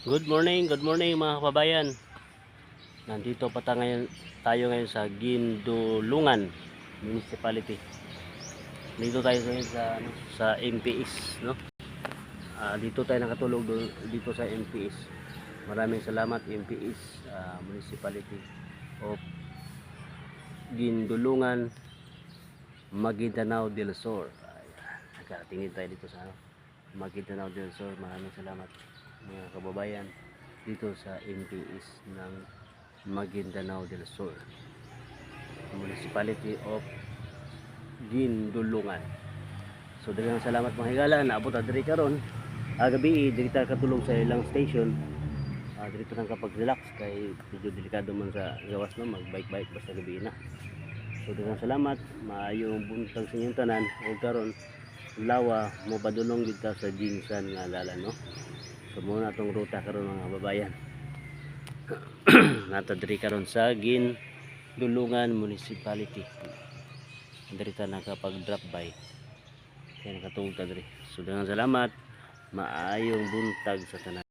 Good morning mga kababayan. Nandito pa tayo ngayon sa Gindulungan Municipality. Dito tayo ngayon sa MPS, no? Dito tayo nakatulog dito sa MPS. Maraming salamat MPS Municipality of Gindulungan, Maguindanao del Sur. Nakatingin tayo dito sa Maguindanao del Sur. Maraming salamat mga kababayan dito sa MPS ng Maguindanao del Sur, Municipality of Gindulungan. So daghang salamat mga higala, naabot na diri karon gabi, diri ta katulog sa ilang station. Dito nang kapag relax kay medyo delikado man sa gawas, no, mag bike basta gabi na. So daghang salamat, maayong buntag sa inyong tanan. Ug karon lawa mo padulong dito sa Jinsan nga dalan, no. So muna itong ruta karon mga kababayan. Natadri karon sa Gindulungan Municipality. Diri ta nakapag drop by. Kaya nakatungod ta diri. So daghang salamat. Maayong buntag sa tanan.